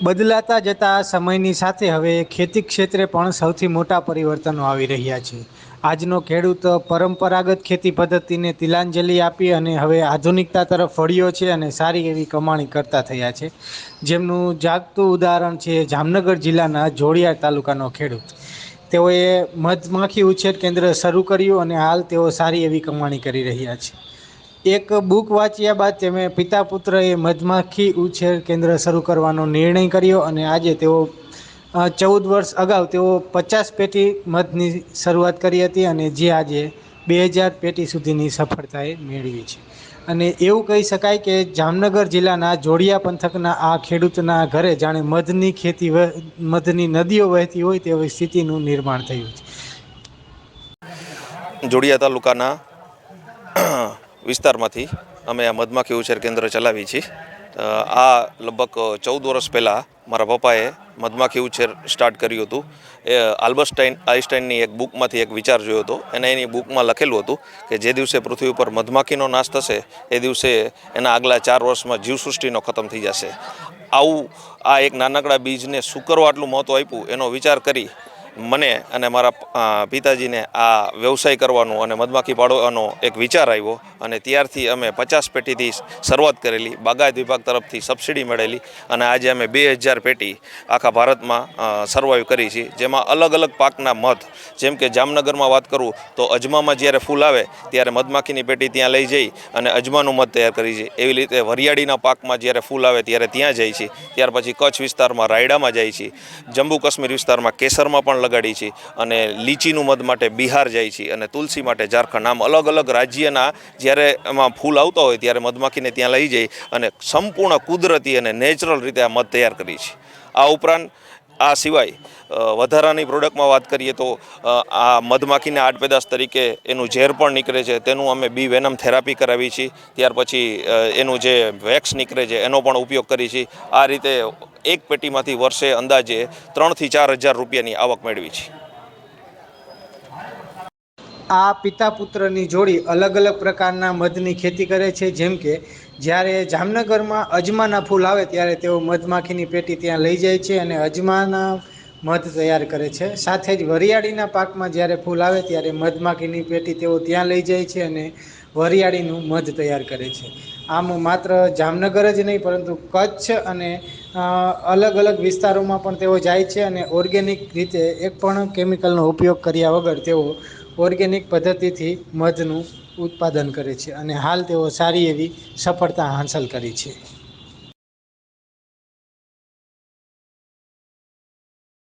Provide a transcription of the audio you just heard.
બદલાતા જતા સમયની સાથે હવે ખેતી ક્ષેત્રે પણ સૌથી મોટા પરિવર્તનો આવી રહ્યા છે. આજનો ખેડૂત પરંપરાગત ખેતી પદ્ધતિને તિલાંજલિ આપી અને હવે આધુનિકતા તરફ વળ્યો છે અને સારી એવી કમાણી કરતા થયા છે. જેમનું જાગતું ઉદાહરણ છે જામનગર જિલ્લાના જોડિયાર તાલુકાનો ખેડૂત. તેઓએ મધમાખી ઉછેર કેન્દ્ર શરૂ કર્યું અને હાલ તેઓ સારી એવી કમાણી કરી રહ્યા છે. એક બુક વાંચ્યા બાદ તેમે પિતા પુત્ર એ મધમાખી ઉછેર કેન્દ્ર શરૂ કરવાનો નિર્ણય કર્યો અને આજે તેઓ 14 વર્ષ અગાઉ તેઓ 50 પેટી મધની શરૂઆત કરી હતી અને જે આજે 2000 પેટી સુધીની સફળતા એ મેળવી છે. અને એવું કહી શકાય કે જામનગર જિલ્લાના જોડિયા પંથકના આ ખેડૂતના ઘરે જાણે મધની ખેતી મધની નદીઓ વહેતી હોય તેવી સ્થિતિનું નિર્માણ થયું છે. જોડિયા તાલુકાના વિસ્તારમાંથી અમે આ મધમાખી ઉછેર કેન્દ્ર ચલાવીએ છીએ. આ લગભગ 14 વર્ષ પહેલાં મારા પપ્પાએ મધમાખી ઉછેર સ્ટાર્ટ કર્યું હતું. એ આલ્બર્ટ આઇન્સ્ટાઈનની એક બુકમાંથી એક વિચાર જોયો હતો અને એની બુકમાં લખેલું હતું કે જે દિવસે પૃથ્વી ઉપર મધમાખીનો નાશ થશે એ દિવસે એના આગલા 4 વર્ષમાં જીવસૃષ્ટિનો ખતમ થઈ જશે. આવું આ એક નાનકડા બીજને શું કરવા આટલું મહત્ત્વ આપ્યું એનો વિચાર કરી મને અને મારા પિતાજીને આ વ્યવસાય કરવાનો અને મધમાખી પાળવાનો એક વિચાર આવ્યો અને ત્યારથી અમે 50 પેટીથી શરૂઆત કરેલી. બાગાયત વિભાગ તરફથી સબસિડી મળેલી અને આજે અમે 2000 પેટી આખા ભારતમાં સર્વાઈવ કરી છે. જેમાં અલગ અલગ પાકના મધ, જેમ કે જામનગરમાં વાત કરું તો અજમામાં જ્યારે ફૂલ આવે ત્યારે મધમાખીની પેટી ત્યાં લઈ જઈ અને અજમાનું મધ તૈયાર કરી છે. એવી રીતે વરિયાળીના પાકમાં જ્યારે ફૂલ આવે ત્યારે ત્યાં જાય છે. ત્યાર પછી કચ્છ વિસ્તારમાં રાયડામાં જાય છે. જમ્મુ કાશ્મીર વિસ્તારમાં કેસરમાં પણ લગાડી છે અને લીચીનું મધ માટે બિહાર જાય છે અને તુલસી માટે ઝારખંડ. આમ અલગ અલગ રાજ્યના જ્યારે એમાં ફૂલ આવતા હોય ત્યારે મધમાખીને ત્યાં લઈ જઈ અને સંપૂર્ણ કુદરતી અને નેચરલ રીતે આ મધ તૈયાર કરી છે. આ ઉપરાંત આ સિવાય વધારાની પ્રોડક્ટમાં વાત કરીએ તો આ મધમાખીને આડ પેદાશ તરીકે એનું ઝેર પણ નીકળે છે, તેનું અમે બી વેનમ થેરાપી કરાવી છીએ. ત્યાર પછી એનું જે વેક્સ નીકળે છે એનો પણ ઉપયોગ કરી છીએ. આ રીતે એક પેટીમાંથી વર્ષે અંદાજે 3 થી 4 હજાર રૂપિયાની આવક મેળવી છે. આ પિતા પુત્રની જોડી અલગ અલગ પ્રકારના મધની ખેતી કરે છે. જેમ કે જ્યારે જામનગરમાં અજમાના ફૂલ આવે ત્યારે તેઓ મધમાખીની પેટી ત્યાં લઈ જાય છે અને અજમાના મધ તૈયાર કરે છે. સાથે જ વરિયાળીના પાકમાં જ્યારે ફૂલ આવે ત્યારે મધમાખીની પેટી તેઓ ત્યાં લઈ જાય છે અને વરિયાળીનું મધ તૈયાર કરે છે. આમ માત્ર જામનગર જ નહીં પરંતુ કચ્છ અને અલગ અલગ વિસ્તારોમાં પણ તેઓ જાય છે અને ઓર્ગેનિક રીતે એક પણ કેમિકલનો ઉપયોગ કર્યા વગર તેઓ ઓર્ગેનિક પદ્ધતિથી મધનું ઉત્પાદન કરે છે અને હાલ તેઓ સારી એવી સફળતા હાંસલ કરી છે.